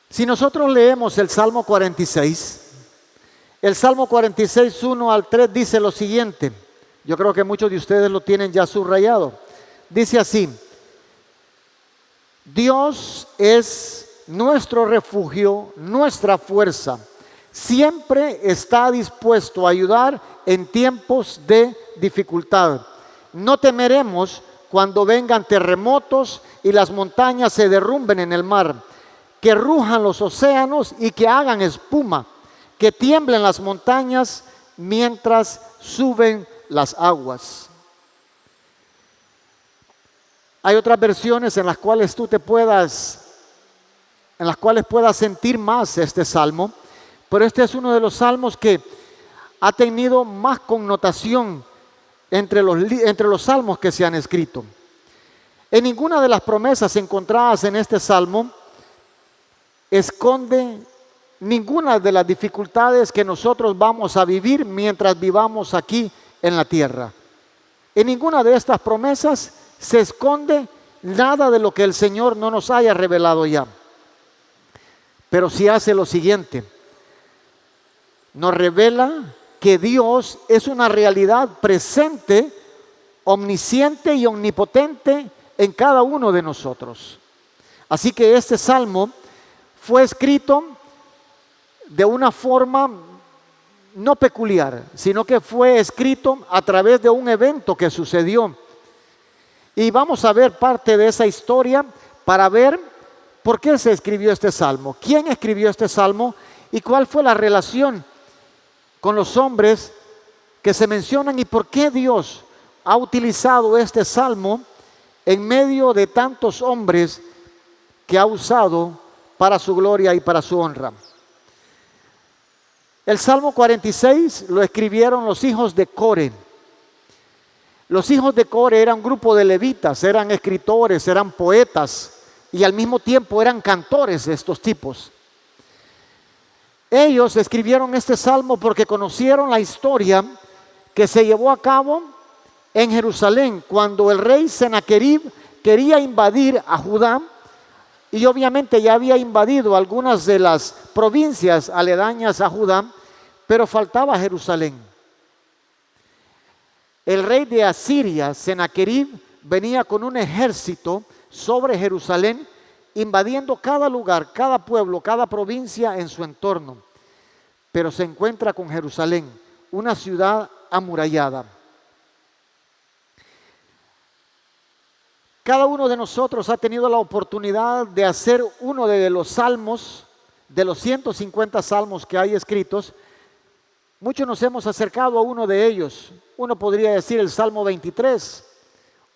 Si nosotros leemos el Salmo 46, el Salmo 46, 1 al 3 dice lo siguiente. Yo creo que muchos de ustedes lo tienen ya subrayado. Dice así: Dios es nuestro refugio, nuestra fuerza. Siempre está dispuesto a ayudar en tiempos de dificultad. No temeremos cuando vengan terremotos y las montañas se derrumben en el mar, que rujan los océanos y que hagan espuma, que tiemblen las montañas mientras suben las aguas. Hay otras versiones en las cuales puedas sentir más este salmo, pero este es uno de los salmos que ha tenido más connotación entre los salmos que se han escrito. En ninguna de las promesas encontradas en este salmo esconde ninguna de las dificultades que nosotros vamos a vivir mientras vivamos aquí en la tierra. En ninguna de estas promesas se esconde nada de lo que el Señor no nos haya revelado ya. Pero sí hace lo siguiente: nos revela que Dios es una realidad presente, omnisciente y omnipotente en cada uno de nosotros. Así que este salmo fue escrito de una forma no peculiar, sino que fue escrito a través de un evento que sucedió. Y vamos a ver parte de esa historia para ver por qué se escribió este salmo, quién escribió este salmo y cuál fue la relación con los hombres que se mencionan y por qué Dios ha utilizado este salmo en medio de tantos hombres que ha usado para su gloria y para su honra. El Salmo 46 lo escribieron los hijos de Core. Los hijos de Core eran un grupo de levitas, eran escritores, eran poetas y al mismo tiempo eran cantores de estos tipos. Ellos escribieron este salmo porque conocieron la historia que se llevó a cabo en Jerusalén cuando el rey Sennacherib quería invadir a Judá y obviamente ya había invadido algunas de las provincias aledañas a Judá, pero faltaba Jerusalén. El rey de Asiria, Sennacherib, venía con un ejército sobre Jerusalén, invadiendo cada lugar, cada pueblo, cada provincia en su entorno. Pero se encuentra con Jerusalén, una ciudad amurallada. Cada uno de nosotros ha tenido la oportunidad de hacer uno de los salmos, de los 150 salmos que hay escritos. Muchos nos hemos acercado a uno de ellos. Uno podría decir el Salmo 23,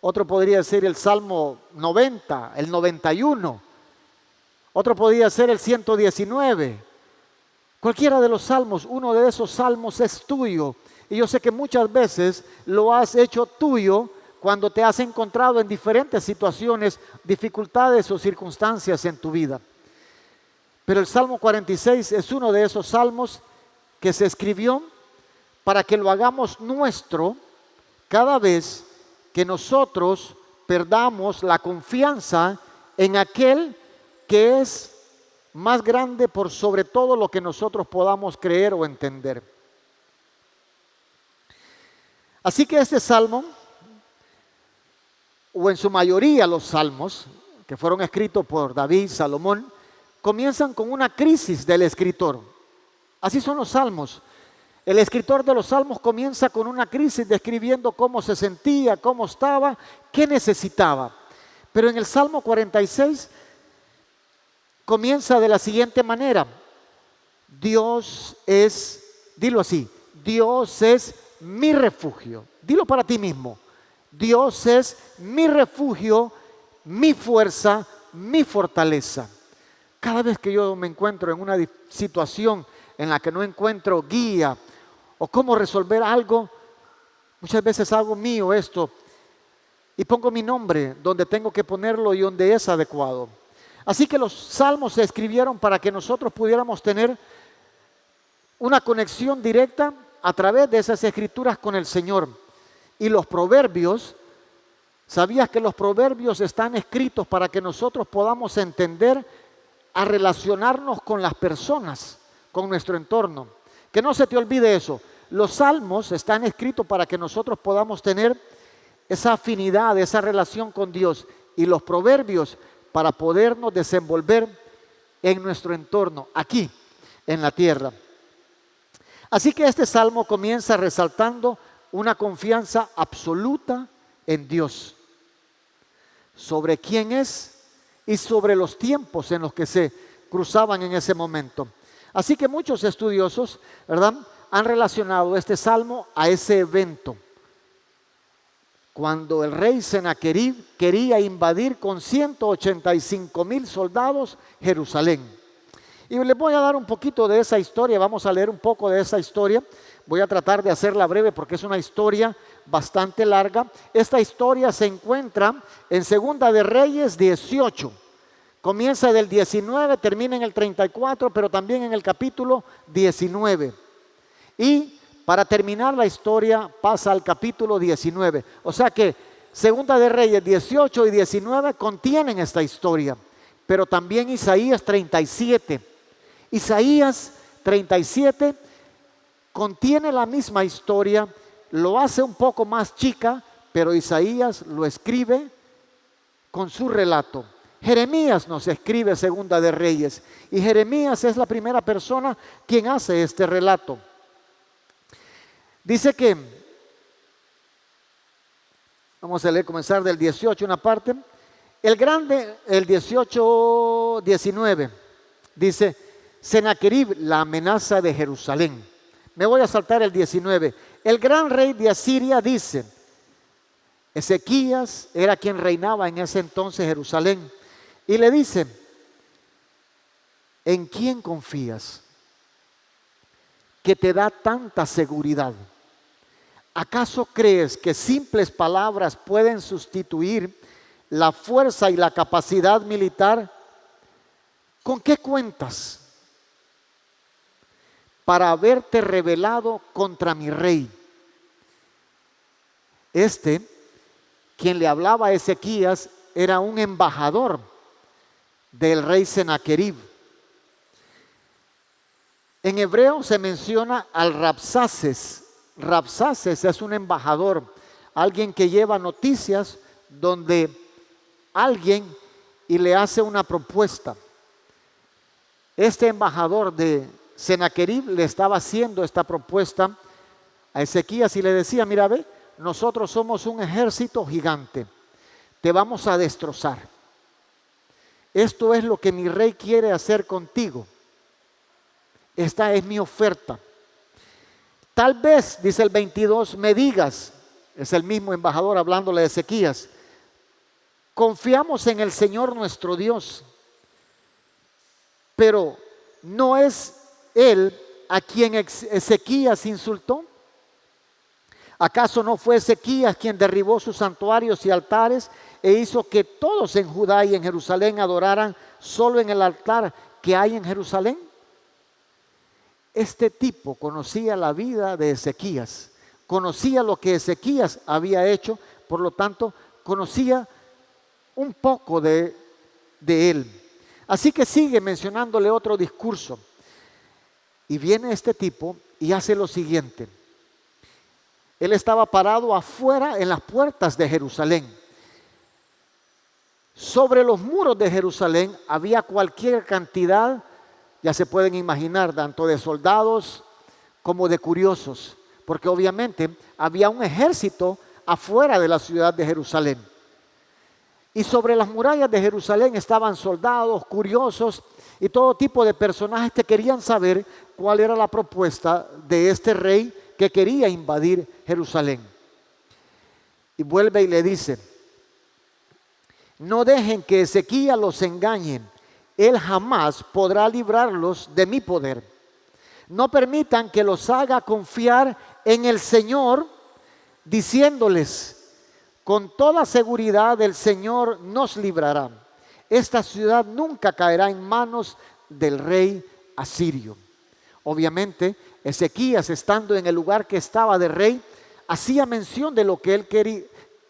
otro podría decir el Salmo 90, el 91, otro podría ser el 119. Cualquiera de los salmos, uno de esos salmos es tuyo. Y yo sé que muchas veces lo has hecho tuyo cuando te has encontrado en diferentes situaciones, dificultades o circunstancias en tu vida. Pero el Salmo 46 es uno de esos salmos que se escribió para que lo hagamos nuestro cada vez que nosotros perdamos la confianza en aquel que es más grande por sobre todo lo que nosotros podamos creer o entender. Así que este salmo, o en su mayoría los salmos que fueron escritos por David, Salomón, comienzan con una crisis del escritor. Así son los salmos. El escritor de los salmos comienza con una crisis describiendo cómo se sentía, cómo estaba, qué necesitaba. Pero en el Salmo 46 comienza de la siguiente manera: Dios es, dilo así, Dios es mi refugio. Dilo para ti mismo. Dios es mi refugio, mi fuerza, mi fortaleza. Cada vez que yo me encuentro en una situación en la que no encuentro guía o cómo resolver algo, muchas veces hago mío esto y pongo mi nombre donde tengo que ponerlo y donde es adecuado. Así que los salmos se escribieron para que nosotros pudiéramos tener una conexión directa a través de esas escrituras con el Señor. Y los proverbios, ¿sabías que los proverbios están escritos para que nosotros podamos entender a relacionarnos con las personas, con nuestro entorno. Que no se te olvide eso. Los salmos están escritos para que nosotros podamos tener esa afinidad, esa relación con Dios, y los proverbios para podernos desenvolver en nuestro entorno, aquí en la tierra. Así que este salmo comienza resaltando una confianza absoluta en Dios, sobre quién es y sobre los tiempos en los que se cruzaban en ese momento. Así que muchos estudiosos, ¿verdad?, han relacionado este salmo a ese evento, cuando el rey Sennacherib quería invadir con 185,000 soldados Jerusalén. Y les voy a dar un poquito de esa historia, vamos a leer un poco de esa historia. Voy a tratar de hacerla breve porque es una historia bastante larga. Esta historia se encuentra en Segunda de Reyes 18. Comienza del 19, termina en el 34, pero también en el capítulo 19. Y para terminar la historia pasa al capítulo 19. O sea que Segunda de Reyes 18 y 19 contienen esta historia, pero también Isaías 37. Isaías 37 contiene la misma historia, lo hace un poco más chica, pero Isaías lo escribe con su relato. Jeremías nos escribe Segunda de Reyes, y Jeremías es la primera persona quien hace este relato. Dice que, vamos a leer, comenzar del 18 una parte, el 18, 19, dice, Sennacherib, la amenaza de Jerusalén. Me voy a saltar el 19. El gran rey de Asiria dice, Ezequías era quien reinaba en ese entonces Jerusalén, y le dice, ¿en quién confías que te da tanta seguridad? ¿Acaso crees que simples palabras pueden sustituir la fuerza y la capacidad militar? ¿Con qué cuentas para haberte rebelado contra mi rey? Quien le hablaba a Ezequías, era un embajador del rey Sennacherib. En hebreo se menciona al Rabsaces. Rabsaces es un embajador, alguien que lleva noticias donde alguien y le hace una propuesta. Este embajador de Sennacherib le estaba haciendo esta propuesta a Ezequías y le decía, mira, ve, nosotros somos un ejército gigante, te vamos a destrozar. Esto es lo que mi rey quiere hacer contigo. Esta es mi oferta. Tal vez, dice el 22, me digas, es el mismo embajador hablándole a Ezequías, confiamos en el Señor nuestro Dios, pero ¿no es Él a quien Ezequías insultó? ¿Acaso no fue Ezequías quien derribó sus santuarios y altares e hizo que todos en Judá y en Jerusalén adoraran solo en el altar que hay en Jerusalén? Este tipo conocía la vida de Ezequías, conocía lo que Ezequías había hecho, por lo tanto conocía un poco de él. Así que sigue mencionándole otro discurso. Y viene este tipo y hace lo siguiente. Él estaba parado afuera en las puertas de Jerusalén. Sobre los muros de Jerusalén había cualquier cantidad, ya se pueden imaginar, tanto de soldados como de curiosos, porque obviamente había un ejército afuera de la ciudad de Jerusalén. Y sobre las murallas de Jerusalén estaban soldados, curiosos y todo tipo de personajes que querían saber cuál era la propuesta de este rey que quería invadir Jerusalén. Y vuelve y le dice, no dejen que Ezequías los engañe, él jamás podrá librarlos de mi poder. No permitan que los haga confiar en el Señor, diciéndoles, con toda seguridad el Señor nos librará. Esta ciudad nunca caerá en manos del rey asirio. Obviamente, Ezequías, estando en el lugar que estaba de rey, hacía mención de lo que él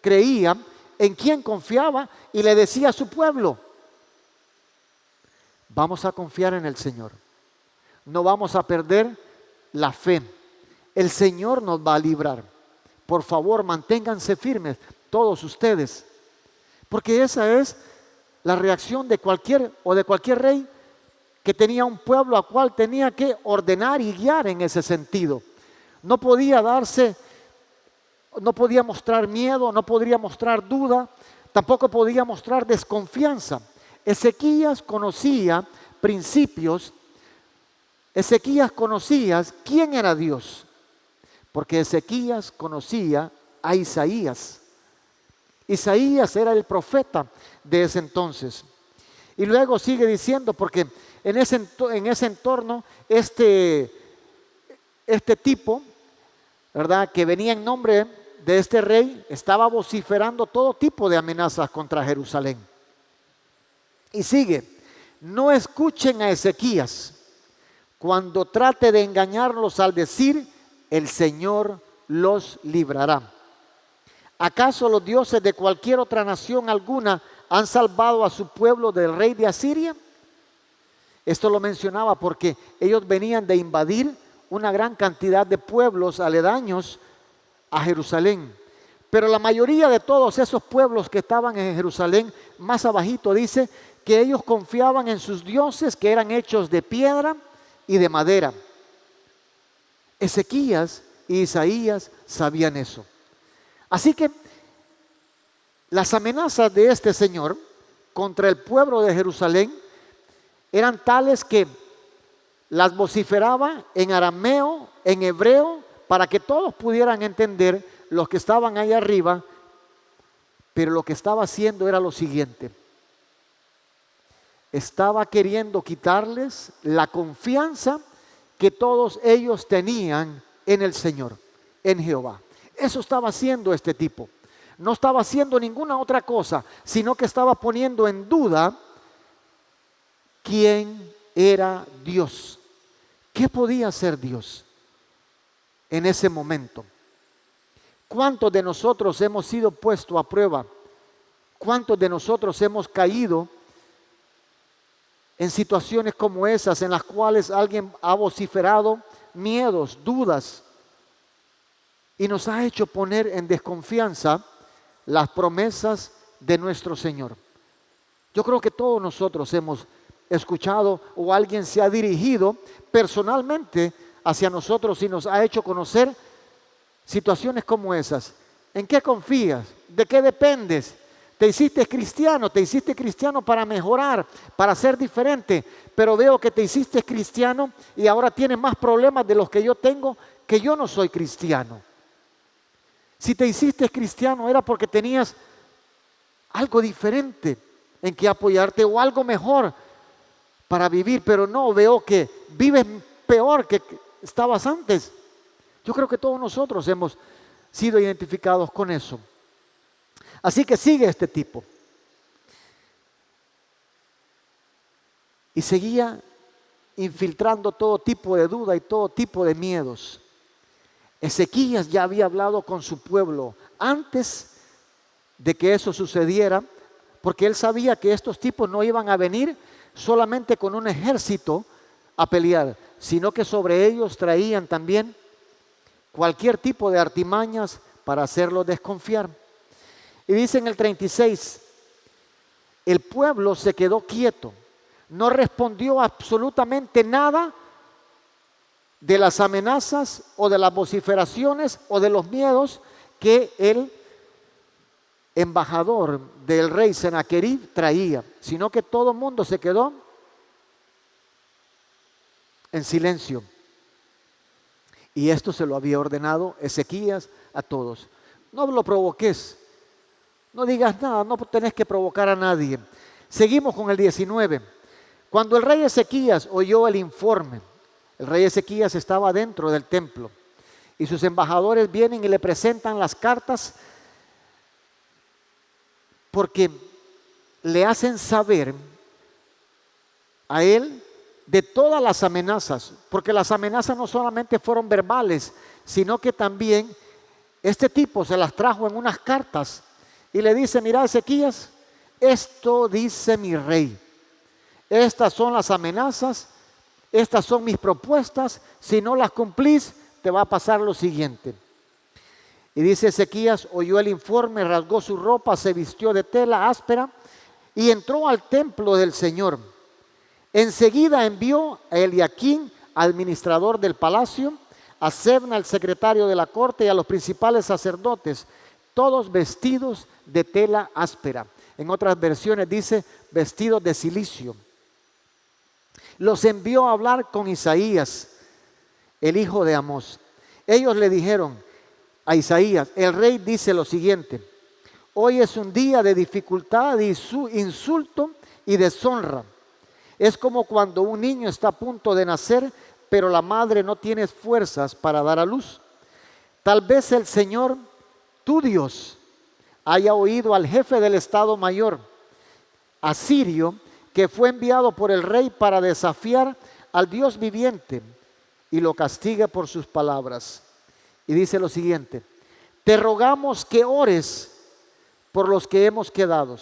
creía, en quién confiaba, y le decía a su pueblo, Vamos a confiar en el Señor. No vamos a perder la fe. El Señor nos va a librar. Por favor, manténganse firmes, todos ustedes. Porque esa es la reacción de cualquier rey que tenía un pueblo al cual tenía que ordenar y guiar en ese sentido. No podía mostrar miedo, no podía mostrar duda, tampoco podía mostrar desconfianza. Ezequías conocía principios, Ezequías conocía quién era Dios, porque Ezequías conocía a Isaías. Isaías era el profeta de ese entonces. Y luego sigue diciendo, porque en ese entorno, este tipo, ¿verdad?, que venía en nombre de este rey, estaba vociferando todo tipo de amenazas contra Jerusalén. Y sigue, no escuchen a Ezequías cuando trate de engañarlos al decir, el Señor los librará. ¿Acaso los dioses de cualquier otra nación alguna han salvado a su pueblo del rey de Asiria? Esto lo mencionaba porque ellos venían de invadir una gran cantidad de pueblos aledaños a Jerusalén. Pero la mayoría de todos esos pueblos que estaban en Jerusalén, más abajito dice que ellos confiaban en sus dioses que eran hechos de piedra y de madera. Ezequías y Isaías sabían eso. Así que las amenazas de este señor contra el pueblo de Jerusalén eran tales que las vociferaba en arameo, en hebreo, para que todos pudieran entender los que estaban ahí arriba, pero lo que estaba haciendo era lo siguiente. Estaba queriendo quitarles la confianza que todos ellos tenían en el Señor, en Jehová. Eso estaba haciendo este tipo. No estaba haciendo ninguna otra cosa, sino que estaba poniendo en duda quién era Dios. ¿Qué podía ser Dios en ese momento? ¿Cuántos de nosotros hemos sido puestos a prueba? ¿Cuántos de nosotros hemos caído en situaciones como esas en las cuales alguien ha vociferado miedos, dudas y nos ha hecho poner en desconfianza las promesas de nuestro Señor? Yo creo que todos nosotros hemos escuchado o alguien se ha dirigido personalmente hacia nosotros y nos ha hecho conocer situaciones como esas. ¿En qué confías? ¿De qué dependes? Te hiciste cristiano para mejorar, para ser diferente, pero veo que te hiciste cristiano y ahora tienes más problemas de los que yo tengo, que yo no soy cristiano. Si te hiciste cristiano era porque tenías algo diferente en que apoyarte o algo mejor para vivir, pero no, veo que vives peor que estabas antes. Yo creo que todos nosotros hemos sido identificados con eso. Así que sigue este tipo. Y seguía infiltrando todo tipo de duda y todo tipo de miedos. Ezequías ya había hablado con su pueblo antes de que eso sucediera, porque él sabía que estos tipos no iban a venir solamente con un ejército a pelear, sino que sobre ellos traían también cualquier tipo de artimañas para hacerlos desconfiar. Y dice en el 36, el pueblo se quedó quieto, no respondió absolutamente nada de las amenazas o de las vociferaciones o de los miedos que el embajador del rey Sennacherib traía, sino que todo el mundo se quedó en silencio. Y esto se lo había ordenado Ezequías a todos. No lo provoques, no digas nada, no tenés que provocar a nadie. Seguimos con el 19. Cuando el rey Ezequías oyó el informe, el rey Ezequías estaba dentro del templo y sus embajadores vienen y le presentan las cartas porque le hacen saber a él de todas las amenazas, porque las amenazas no solamente fueron verbales, sino que también este tipo se las trajo en unas cartas y le dice: mira, Ezequías, esto dice mi rey, estas son las amenazas, estas son mis propuestas, si no las cumplís, te va a pasar lo siguiente. Y dice Ezequías, oyó el informe, rasgó su ropa, se vistió de tela áspera y entró al templo del Señor. Enseguida envió a Eliaquín, administrador del palacio, a Sebna, el secretario de la corte, y a los principales sacerdotes, todos vestidos de tela áspera. En otras versiones dice vestidos de cilicio. Los envió a hablar con Isaías, el hijo de Amós. Ellos le dijeron a Isaías, el rey dice lo siguiente: hoy es un día de dificultad, de insulto y deshonra. Es como cuando un niño está a punto de nacer, pero la madre no tiene fuerzas para dar a luz. Tal vez el Señor, tu Dios, haya oído al jefe del Estado Mayor, asirio, que fue enviado por el rey para desafiar al Dios viviente, y lo castigue por sus palabras. Y dice lo siguiente: te rogamos que ores por los que hemos quedado.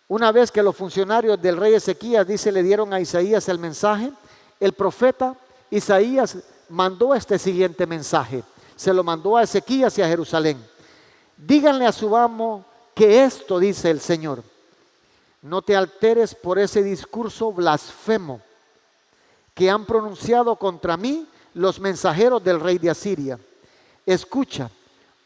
Una vez que los funcionarios del rey Ezequías, dice, le dieron a Isaías el mensaje, el profeta Isaías mandó este siguiente mensaje. Se lo mandó a Ezequías y a Jerusalén. Díganle a su amo que esto dice el Señor: no te alteres por ese discurso blasfemo que han pronunciado contra mí los mensajeros del rey de Asiria. Escucha,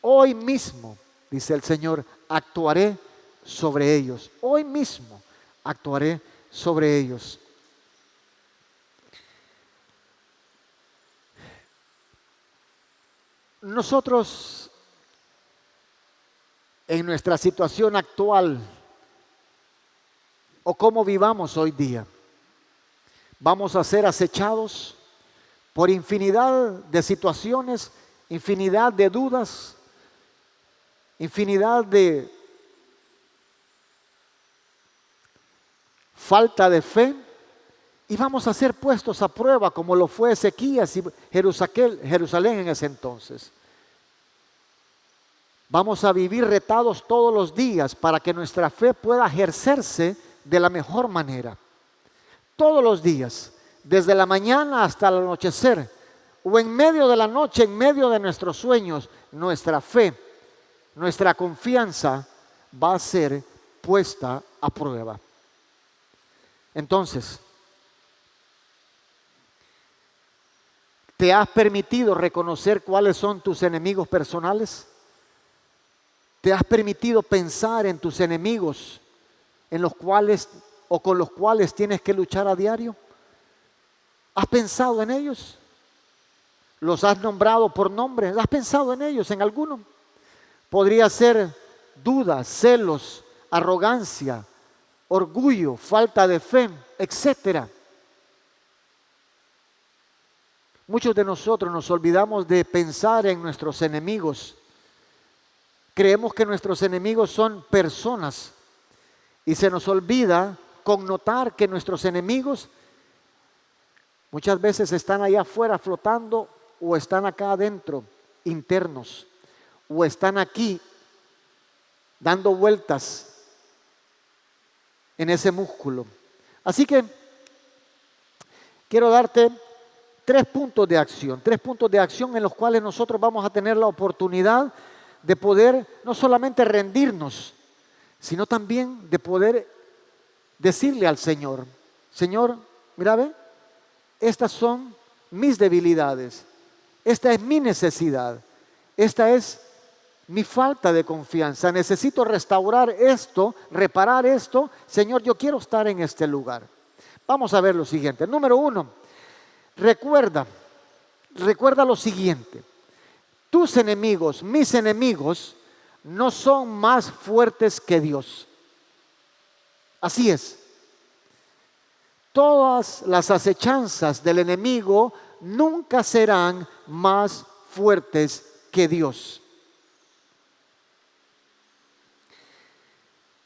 hoy mismo, dice el Señor, actuaré sobre ellos. Hoy mismo actuaré sobre ellos. Nosotros, en nuestra situación actual, o cómo vivamos hoy día, vamos a ser acechados por infinidad de situaciones, infinidad de dudas, infinidad de falta de fe, y vamos a ser puestos a prueba como lo fue Ezequías y Jerusalén en ese entonces. Vamos a vivir retados todos los días para que nuestra fe pueda ejercerse de la mejor manera. Todos los días, desde la mañana hasta el anochecer, o en medio de la noche, en medio de nuestros sueños, nuestra fe, nuestra confianza va a ser puesta a prueba. Entonces, ¿te has permitido reconocer cuáles son tus enemigos personales? ¿Te has permitido pensar en tus enemigos, en los cuales o con los cuales tienes que luchar a diario? ¿Has pensado en ellos? ¿Los has nombrado por nombre? ¿Has pensado en ellos, en alguno? Podría ser dudas, celos, arrogancia, orgullo, falta de fe, etcétera. Muchos de nosotros nos olvidamos de pensar en nuestros enemigos. Creemos que nuestros enemigos son personas y se nos olvida connotar que nuestros enemigos muchas veces están allá afuera flotando, o están acá adentro, internos, o están aquí dando vueltas en ese músculo. Así que quiero darte 3 puntos de acción en los cuales nosotros vamos a tener la oportunidad de poder no solamente rendirnos, sino también de poder decirle al Señor: Señor, mira, ve, estas son mis debilidades, esta es mi necesidad, esta es mi falta de confianza, necesito restaurar esto, reparar esto. Señor, yo quiero estar en este lugar. Vamos a ver lo siguiente. Número 1, recuerda lo siguiente: tus enemigos, mis enemigos, no son más fuertes que Dios. Así es. Todas las acechanzas del enemigo nunca serán más fuertes que Dios.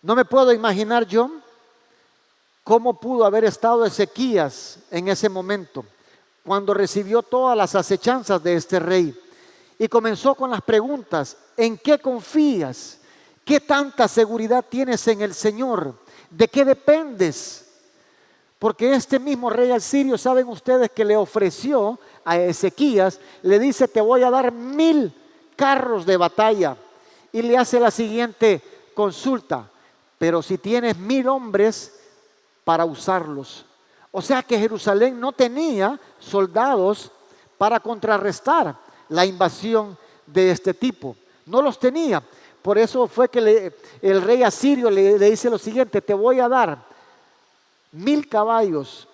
No me puedo imaginar yo cómo pudo haber estado Ezequías en ese momento, cuando recibió todas las acechanzas de este rey. Y comenzó con las preguntas: ¿en qué confías? ¿Qué tanta seguridad tienes en el Señor? ¿De qué dependes? Porque este mismo rey asirio, saben ustedes que le ofreció a Ezequías, le dice, te voy a dar 1000 carros de batalla. Y le hace la siguiente consulta, pero si tienes 1000 hombres para usarlos. O sea que Jerusalén no tenía soldados para contrarrestar la invasión de este tipo. No los tenía. Por eso fue que el rey asirio le dice lo siguiente, te voy a dar 1000 caballos,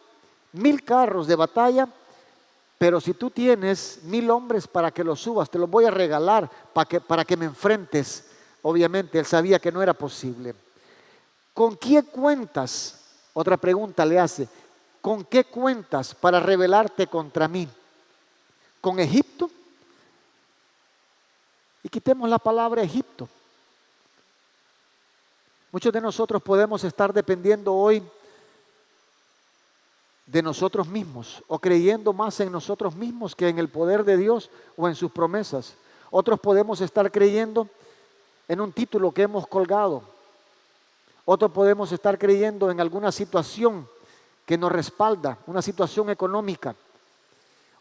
1000 carros de batalla, pero si tú tienes 1000 hombres para que los subas, te los voy a regalar para que me enfrentes. Obviamente él sabía que no era posible. ¿Con qué cuentas? Otra pregunta le hace. ¿Con qué cuentas para rebelarte contra mí? ¿Con Egipto? Y quitemos la palabra Egipto. Muchos de nosotros podemos estar dependiendo hoy de nosotros mismos o creyendo más en nosotros mismos que en el poder de Dios o en sus promesas. Otros podemos estar creyendo en un título que hemos colgado. Otros podemos estar creyendo en alguna situación que nos respalda, una situación económica.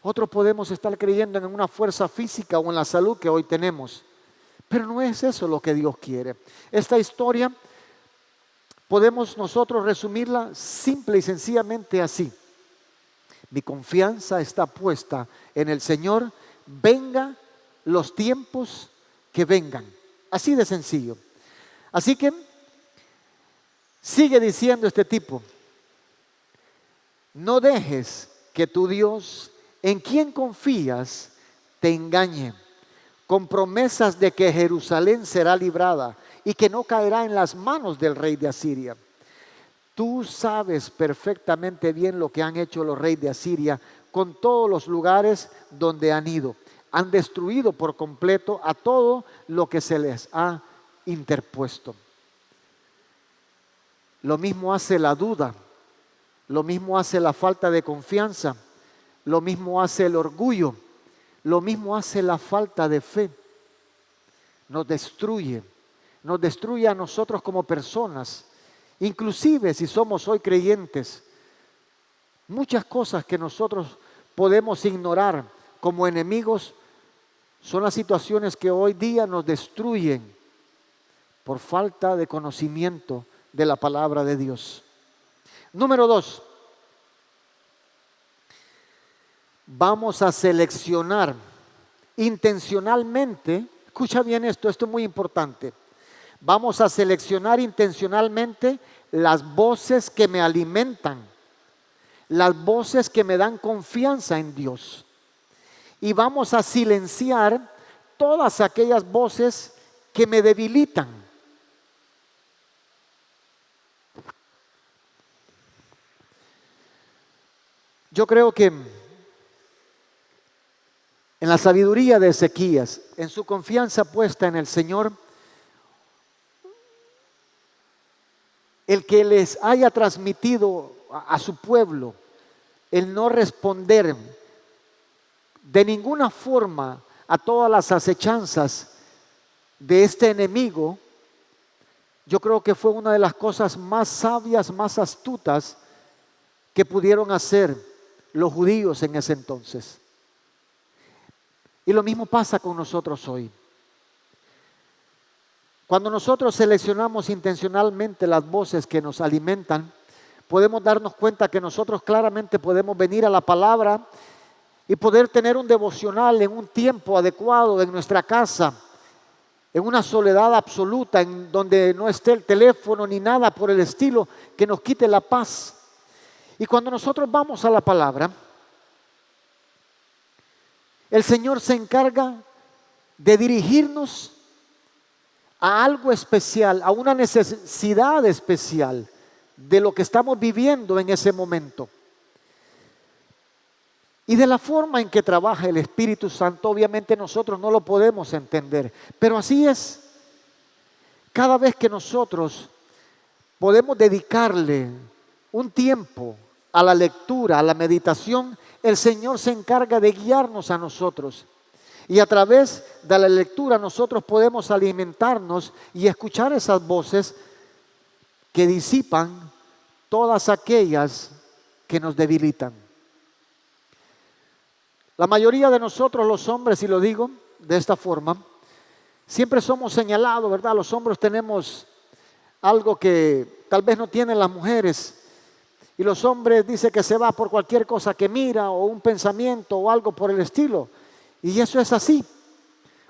Otros podemos estar creyendo en una fuerza física o en la salud que hoy tenemos. Pero no es eso lo que Dios quiere. Esta historia podemos nosotros resumirla simple y sencillamente así. Mi confianza está puesta en el Señor, venga los tiempos que vengan. Así de sencillo. Así que sigue diciendo este tipo, no dejes que tu Dios, en quien confías, te engañe con promesas de que Jerusalén será librada y que no caerá en las manos del rey de Asiria. Tú sabes perfectamente bien lo que han hecho los reyes de Asiria con todos los lugares donde han ido. Han destruido por completo a todo lo que se les ha interpuesto. Lo mismo hace la duda, lo mismo hace la falta de confianza, lo mismo hace el orgullo, lo mismo hace la falta de fe. Nos destruye a nosotros como personas, inclusive si somos hoy creyentes. Muchas cosas que nosotros podemos ignorar como enemigos son las situaciones que hoy día nos destruyen por falta de conocimiento de la palabra de Dios. Número 2, vamos a seleccionar intencionalmente, escucha bien esto es muy importante, vamos a seleccionar intencionalmente las voces que me alimentan, las voces que me dan confianza en Dios. Y vamos a silenciar todas aquellas voces que me debilitan. Yo creo que en la sabiduría de Ezequías, en su confianza puesta en el Señor, el que les haya transmitido a su pueblo el no responder de ninguna forma a todas las acechanzas de este enemigo, yo creo que fue una de las cosas más sabias, más astutas que pudieron hacer los judíos en ese entonces. Y lo mismo pasa con nosotros hoy. Cuando nosotros seleccionamos intencionalmente las voces que nos alimentan, podemos darnos cuenta que nosotros claramente podemos venir a la palabra y poder tener un devocional en un tiempo adecuado en nuestra casa, en una soledad absoluta, en donde no esté el teléfono ni nada por el estilo que nos quite la paz. Y cuando nosotros vamos a la palabra, el Señor se encarga de dirigirnos a algo especial, a una necesidad especial de lo que estamos viviendo en ese momento. Y de la forma en que trabaja el Espíritu Santo, obviamente nosotros no lo podemos entender, pero así es. Cada vez que nosotros podemos dedicarle un tiempo a la lectura, a la meditación, el Señor se encarga de guiarnos a nosotros. Y a través de la lectura nosotros podemos alimentarnos y escuchar esas voces que disipan todas aquellas que nos debilitan. La mayoría de nosotros los hombres, y lo digo de esta forma, siempre somos señalados, ¿verdad? Los hombres tenemos algo que tal vez no tienen las mujeres. Y los hombres dicen que se va por cualquier cosa que mira o un pensamiento o algo por el estilo. Y eso es así.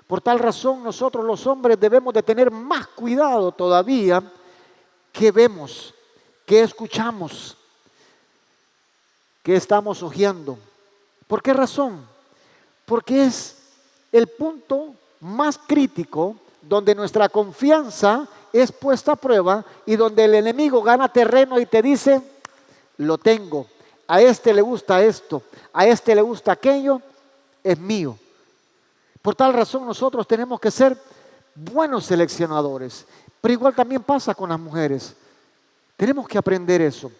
Por tal razón nosotros los hombres debemos de tener más cuidado todavía que vemos, que escuchamos, que estamos hojeando. ¿Por qué razón? Porque es el punto más crítico donde nuestra confianza es puesta a prueba y donde el enemigo gana terreno y te dice: lo tengo, a este le gusta esto, a este le gusta aquello, es mío. Por tal razón nosotros tenemos que ser buenos seleccionadores, pero igual también pasa con las mujeres. Tenemos que aprender eso.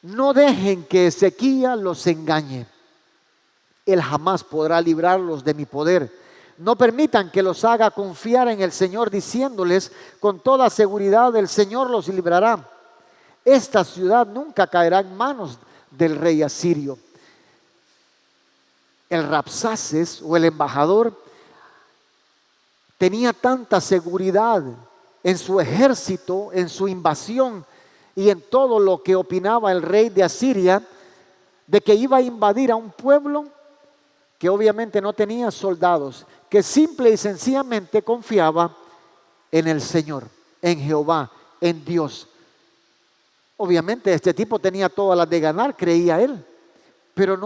No dejen que Ezequías los engañe. Él jamás podrá librarlos de mi poder. No permitan que los haga confiar en el Señor, diciéndoles con toda seguridad: el Señor los librará. Esta ciudad nunca caerá en manos del rey asirio. El Rabsaces, o el embajador, tenía tanta seguridad en su ejército, en su invasión y en todo lo que opinaba el rey de Asiria, de que iba a invadir a un pueblo que obviamente no tenía soldados, que simple y sencillamente confiaba en el Señor, en Jehová, en Dios. Obviamente este tipo tenía todas las de ganar, creía él, pero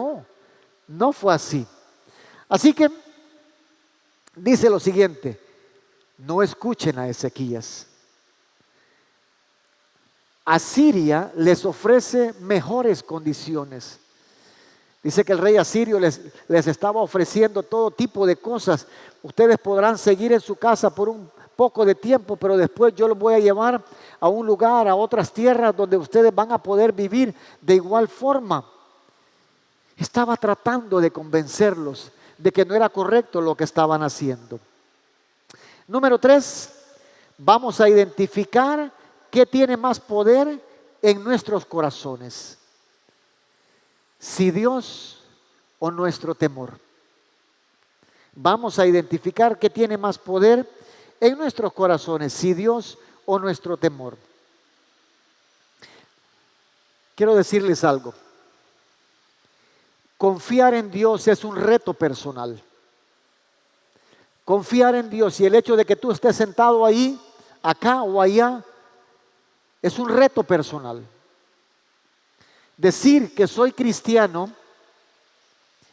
no fue así. Así que dice lo siguiente: no escuchen a Ezequías. Asiria les ofrece mejores condiciones. Dice que el rey asirio les estaba ofreciendo todo tipo de cosas. Ustedes podrán seguir en su casa por un poco de tiempo, pero después yo los voy a llevar a un lugar, a otras tierras donde ustedes van a poder vivir de igual forma. Estaba tratando de convencerlos de que no era correcto lo que estaban haciendo. Número 3, vamos a identificar qué tiene más poder en nuestros corazones: si Dios o nuestro temor. Vamos a identificar qué tiene más poder en nuestros corazones: si Dios o nuestro temor. Quiero decirles algo. Confiar en Dios es un reto personal. Confiar en Dios y el hecho de que tú estés sentado ahí, acá o allá, es un reto personal. Decir que soy cristiano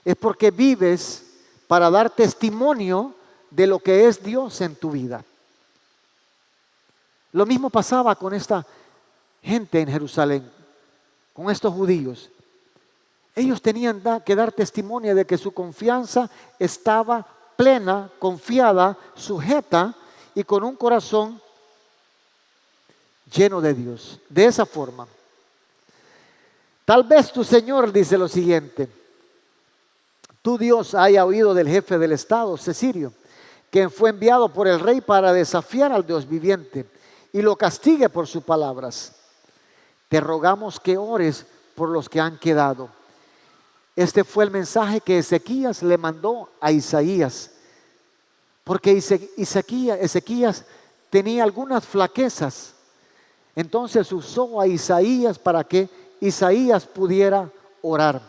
es porque vives para dar testimonio de lo que es Dios en tu vida. Lo mismo pasaba con esta gente en Jerusalén, con estos judíos. Ellos tenían que dar testimonio de que su confianza estaba plena, confiada, sujeta y con un corazón lleno de Dios. De esa forma. Tal vez tu Señor dice lo siguiente: tu Dios haya oído del jefe del estado, Cesirio, quien fue enviado por el rey para desafiar al Dios viviente, y lo castigue por sus palabras. Te rogamos que ores por los que han quedado. Este fue el mensaje que Ezequías le mandó a Isaías, porque Ezequías tenía algunas flaquezas. Entonces usó a Isaías para que Isaías pudiera orar.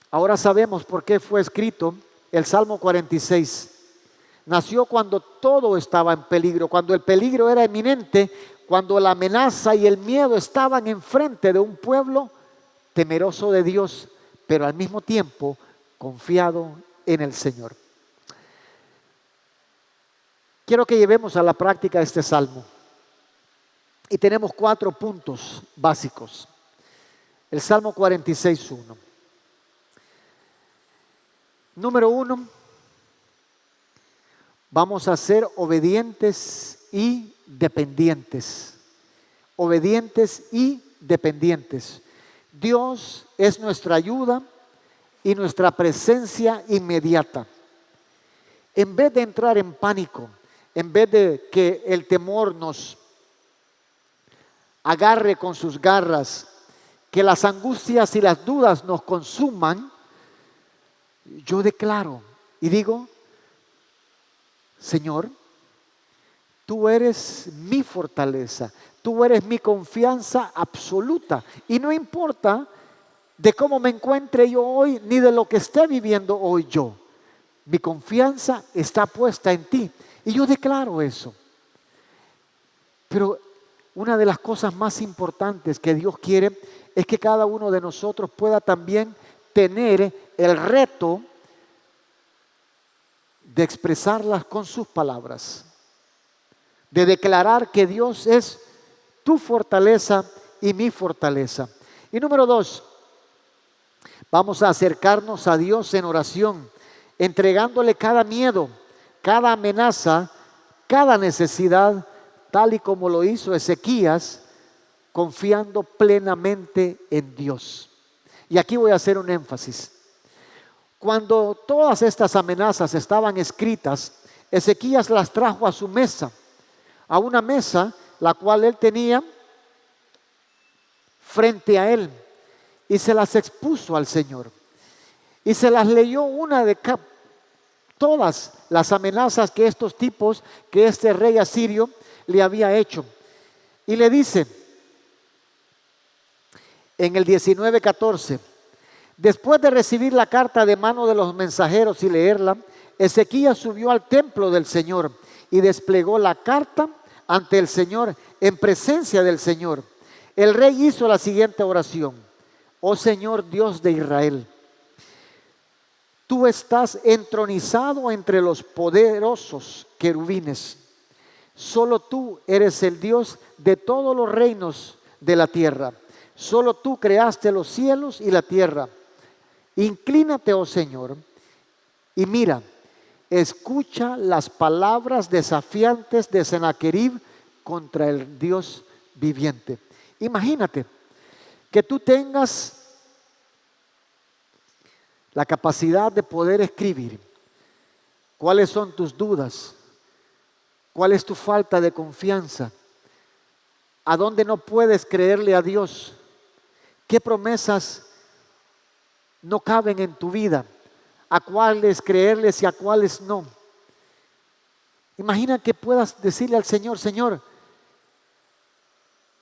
Ahora sabemos por qué fue escrito el Salmo 46. Nació cuando todo estaba en peligro, cuando el peligro era inminente, cuando la amenaza y el miedo estaban enfrente de un pueblo temeroso de Dios, pero al mismo tiempo confiado en el Señor. Quiero que llevemos a la práctica este salmo. Y tenemos 4 puntos básicos. El Salmo 46:1. Número 1, vamos a ser obedientes y dependientes. Obedientes y dependientes. Dios es nuestra ayuda y nuestra presencia inmediata. En vez de entrar en pánico, en vez de que el temor nos agarre con sus garras, que las angustias y las dudas nos consuman, yo declaro y digo: Señor, tú eres mi fortaleza, tú eres mi confianza absoluta. Y no importa de cómo me encuentre yo hoy, ni de lo que esté viviendo hoy yo. Mi confianza está puesta en ti. Y yo declaro eso. Pero una de las cosas más importantes que Dios quiere es que cada uno de nosotros pueda también tener el reto de expresarlas con sus palabras, de declarar que Dios es tu fortaleza y mi fortaleza. Y número 2, vamos a acercarnos a Dios en oración, entregándole cada miedo, cada amenaza, cada necesidad, tal y como lo hizo Ezequías, confiando plenamente en Dios. Y aquí voy a hacer un énfasis. Cuando todas estas amenazas estaban escritas, Ezequías las trajo a su mesa, a una mesa la cual él tenía frente a él, y se las expuso al Señor. Y se las leyó una de todas las amenazas que estos tipos, que este rey asirio le había hecho. Y le dice en el 19:14: después de recibir la carta de mano de los mensajeros y leerla, Ezequías subió al templo del Señor y desplegó la carta ante el Señor, en presencia del Señor. El rey hizo la siguiente oración: oh Señor Dios de Israel, tú estás entronizado entre los poderosos querubines. Solo tú eres el Dios de todos los reinos de la tierra. Solo tú creaste los cielos y la tierra. Inclínate, oh Señor, y mira, escucha las palabras desafiantes de Sennacherib contra el Dios viviente. Imagínate que tú tengas la capacidad de poder escribir cuáles son tus dudas, cuál es tu falta de confianza, a dónde no puedes creerle a Dios, qué promesas no caben en tu vida, a cuáles creerles y a cuáles no. Imagina que puedas decirle al Señor: Señor,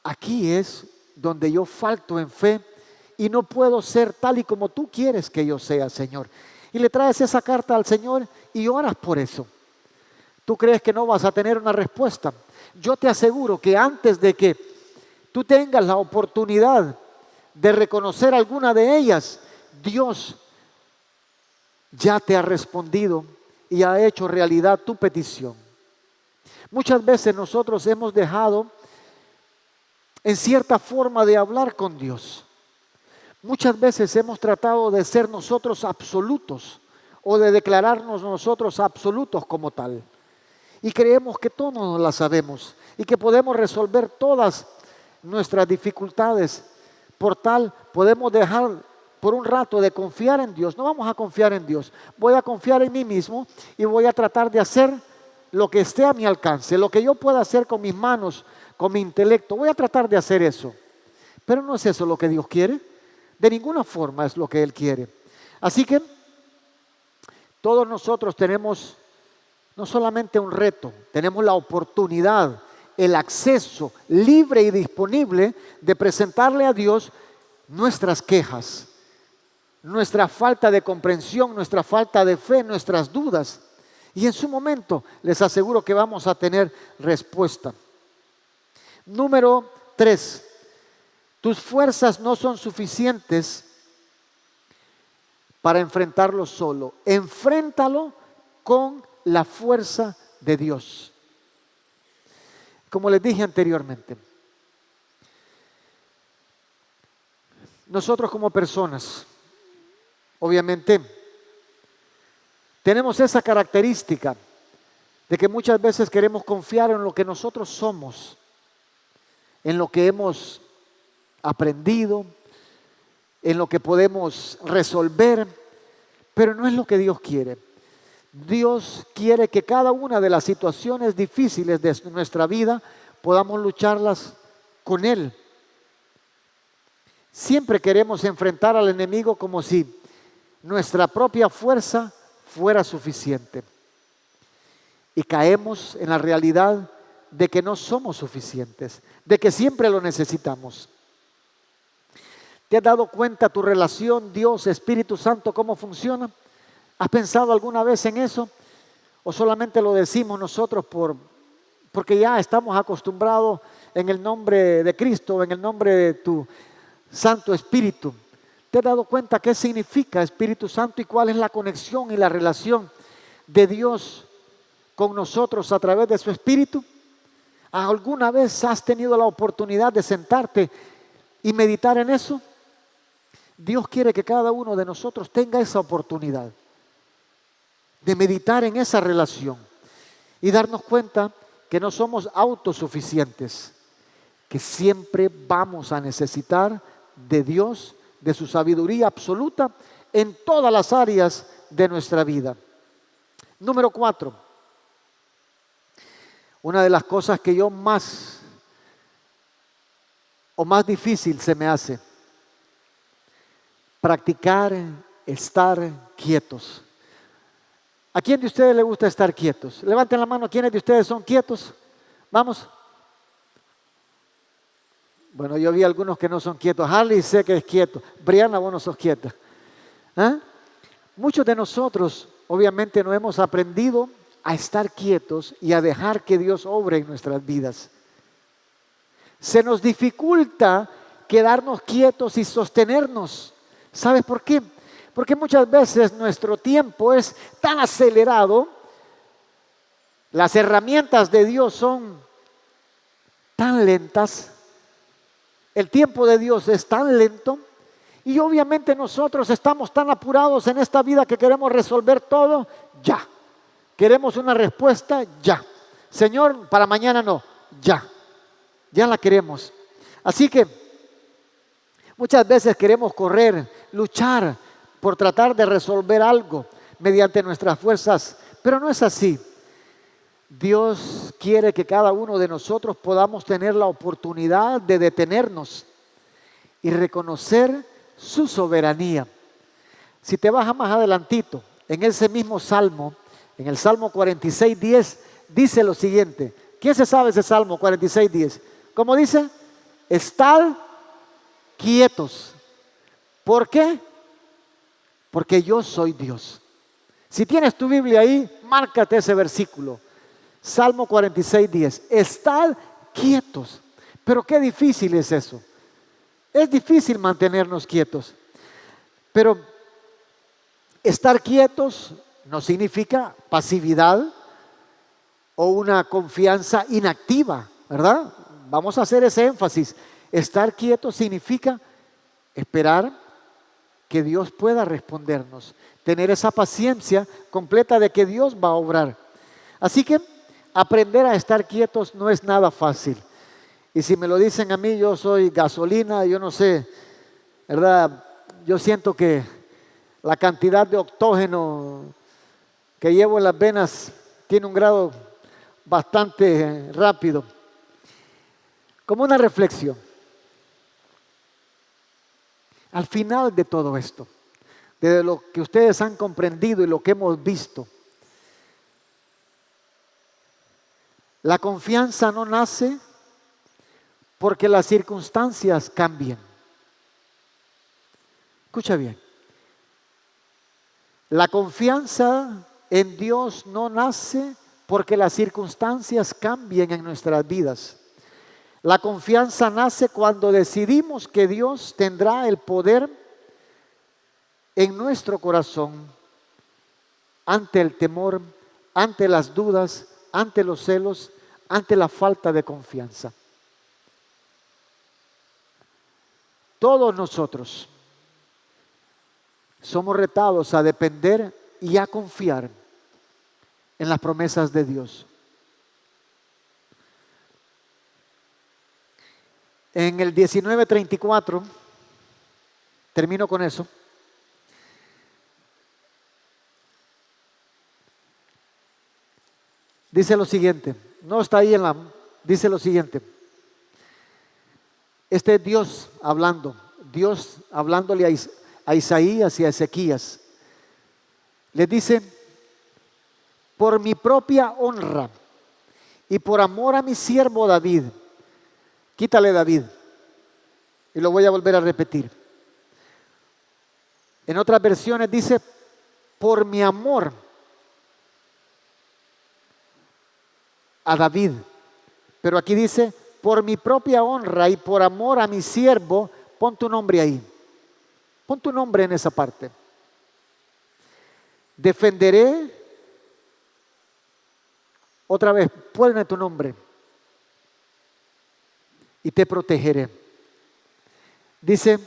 aquí es donde yo falto en fe y no puedo ser tal y como tú quieres que yo sea, Señor. Y le traes esa carta al Señor y oras por eso. ¿Tú crees que no vas a tener una respuesta? Yo te aseguro que antes de que tú tengas la oportunidad de reconocer alguna de ellas, Dios ya te ha respondido y ha hecho realidad tu petición. Muchas veces nosotros hemos dejado en cierta forma de hablar con Dios. Muchas veces hemos tratado de ser nosotros absolutos o de declararnos nosotros absolutos como tal. Y creemos que todo nos la sabemos y que podemos resolver todas nuestras dificultades. Por tal, podemos dejar por un rato de confiar en Dios. No vamos a confiar en Dios. Voy a confiar en mí mismo y voy a tratar de hacer lo que esté a mi alcance, lo que yo pueda hacer con mis manos, con mi intelecto. Voy a tratar de hacer eso. Pero no es eso lo que Dios quiere. De ninguna forma es lo que Él quiere. Así que todos nosotros tenemos no solamente un reto, tenemos la oportunidad, el acceso libre y disponible de presentarle a Dios nuestras quejas, nuestra falta de comprensión, nuestra falta de fe, nuestras dudas. Y en su momento les aseguro que vamos a tener respuesta. Número 3. Tus fuerzas no son suficientes para enfrentarlo solo. Enfréntalo con la fuerza de Dios. Como les dije anteriormente, nosotros como personas, obviamente, tenemos esa característica de que muchas veces queremos confiar en lo que nosotros somos, en lo que hemos aprendido, en lo que podemos resolver, pero no es lo que Dios quiere. Dios quiere que cada una de las situaciones difíciles de nuestra vida podamos lucharlas con Él. Siempre queremos enfrentar al enemigo como si nuestra propia fuerza fuera suficiente. Y caemos en la realidad de que no somos suficientes, de que siempre lo necesitamos. ¿Te has dado cuenta tu relación Dios, Espíritu Santo, cómo funciona? ¿Has pensado alguna vez en eso? ¿O solamente lo decimos nosotros porque ya estamos acostumbrados en el nombre de Cristo, en el nombre de tu Santo Espíritu? ¿Te has dado cuenta qué significa Espíritu Santo y cuál es la conexión y la relación de Dios con nosotros a través de su Espíritu? ¿Alguna vez has tenido la oportunidad de sentarte y meditar en eso? Dios quiere que cada uno de nosotros tenga esa oportunidad de meditar en esa relación y darnos cuenta que no somos autosuficientes, que siempre vamos a necesitar de Dios, de su sabiduría absoluta en todas las áreas de nuestra vida. Número 4. Una de las cosas que yo más difícil se me hace, practicar estar quietos. ¿A quién de ustedes le gusta estar quietos? Levanten la mano, ¿quiénes de ustedes son quietos? Vamos. Bueno, yo vi algunos que no son quietos. Harley sé que es quieto. Brianna, vos no sos quieta. Muchos de nosotros, obviamente, no hemos aprendido a estar quietos y a dejar que Dios obre en nuestras vidas. Se nos dificulta quedarnos quietos y sostenernos. ¿Sabes por qué? Porque muchas veces nuestro tiempo es tan acelerado, las herramientas de Dios son tan lentas, el tiempo de Dios es tan lento y obviamente nosotros estamos tan apurados en esta vida que queremos resolver todo ya. Queremos una respuesta ya. Señor, para mañana no, ya. Ya la queremos. Así que muchas veces queremos correr, luchar por tratar de resolver algo mediante nuestras fuerzas, pero no es así. Dios quiere que cada uno de nosotros podamos tener la oportunidad de detenernos y reconocer su soberanía. Si te bajas más adelantito, en ese mismo salmo, en el Salmo 46:10, dice lo siguiente. ¿Quién se sabe ese Salmo 46:10? ¿Cómo dice? Estad quietos. ¿Por qué? Porque yo soy Dios. Si tienes tu Biblia ahí, márcate ese versículo. Salmo 46:10. Estad quietos. Pero qué difícil es eso. Es difícil mantenernos quietos. Pero estar quietos no significa pasividad o una confianza inactiva, ¿verdad? Vamos a hacer ese énfasis. Estar quieto significa esperar que Dios pueda respondernos, tener esa paciencia completa de que Dios va a obrar. Así que aprender a estar quietos no es nada fácil. Y si me lo dicen a mí, yo soy gasolina, yo no sé, ¿verdad? Yo siento que la cantidad de oxígeno que llevo en las venas tiene un grado bastante rápido. Como una reflexión. Al final de todo esto, de lo que ustedes han comprendido y lo que hemos visto, la confianza no nace porque las circunstancias cambien. Escucha bien. La confianza en Dios no nace porque las circunstancias cambien en nuestras vidas. La confianza nace cuando decidimos que Dios tendrá el poder en nuestro corazón ante el temor, ante las dudas, ante los celos, ante la falta de confianza. Todos nosotros somos retados a depender y a confiar en las promesas de Dios. En el 19:34, termino con eso, Dice lo siguiente, no está ahí dice lo siguiente. Este es Dios hablándole a Isaías y a Ezequías. Les dice, por mi propia honra y por amor a mi siervo David, quítale David, y lo voy a volver a repetir. En otras versiones dice, por mi amor a David, pero aquí dice, por mi propia honra y por amor a mi siervo, pon tu nombre ahí, pon tu nombre en esa parte. Defenderé, otra vez, ponme tu nombre y te protegeré. Dice,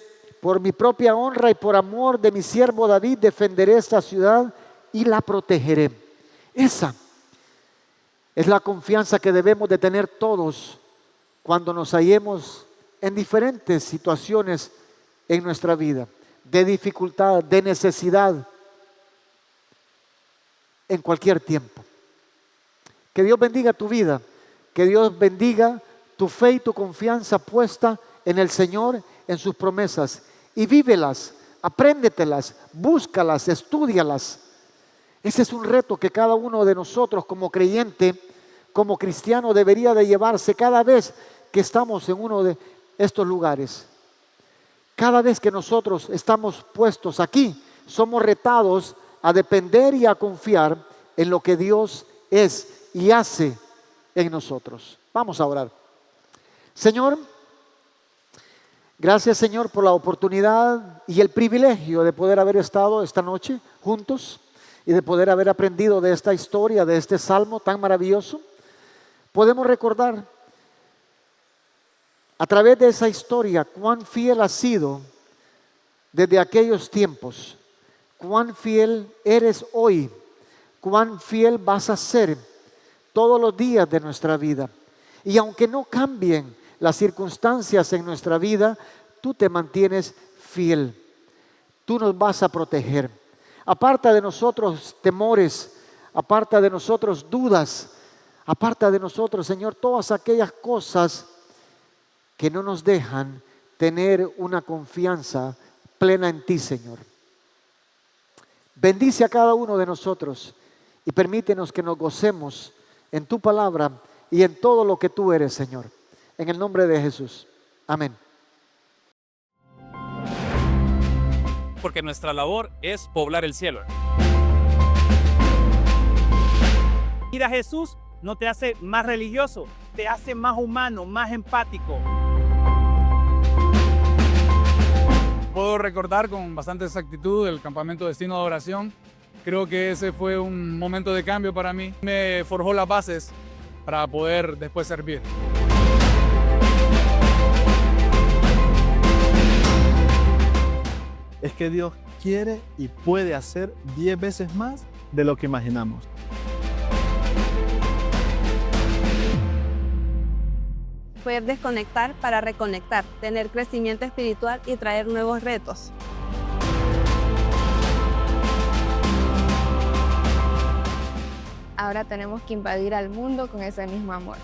por mi propia honra y por amor de mi siervo David, defenderé esta ciudad y la protegeré. Esa es la confianza que debemos de tener todos cuando nos hallemos en diferentes situaciones en nuestra vida, de dificultad, de necesidad, en cualquier tiempo. Que Dios bendiga tu vida, que Dios bendiga tu fe y tu confianza puesta en el Señor, en sus promesas, y vívelas, apréndetelas, búscalas, estúdialas. Ese es un reto que cada uno de nosotros como creyente, como cristiano, debería de llevarse cada vez que estamos en uno de estos lugares. Cada vez que nosotros estamos puestos aquí, somos retados a depender y a confiar en lo que Dios es y hace en nosotros. Vamos a orar. Señor, gracias Señor por la oportunidad y el privilegio de poder haber estado esta noche juntos y de poder haber aprendido de esta historia, de este salmo tan maravilloso. Podemos recordar a través de esa historia cuán fiel has sido desde aquellos tiempos, cuán fiel eres hoy, cuán fiel vas a ser todos los días de nuestra vida. Y aunque no cambien las circunstancias en nuestra vida, tú te mantienes fiel. Tú nos vas a proteger. Aparta de nosotros temores, aparta de nosotros dudas, aparta de nosotros, Señor, todas aquellas cosas que no nos dejan tener una confianza plena en ti, Señor. Bendice a cada uno de nosotros y permítenos que nos gocemos en tu palabra y en todo lo que tú eres, Señor. En el nombre de Jesús. Amén. Porque nuestra labor es poblar el cielo. Ir a Jesús no te hace más religioso, te hace más humano, más empático. Puedo recordar con bastante exactitud el campamento Destino de Adoración. Creo que ese fue un momento de cambio para mí. Me forjó las bases para poder después servir. Es que Dios quiere y puede hacer 10 veces más de lo que imaginamos. Poder desconectar para reconectar, tener crecimiento espiritual y traer nuevos retos. Ahora tenemos que invadir al mundo con ese mismo amor.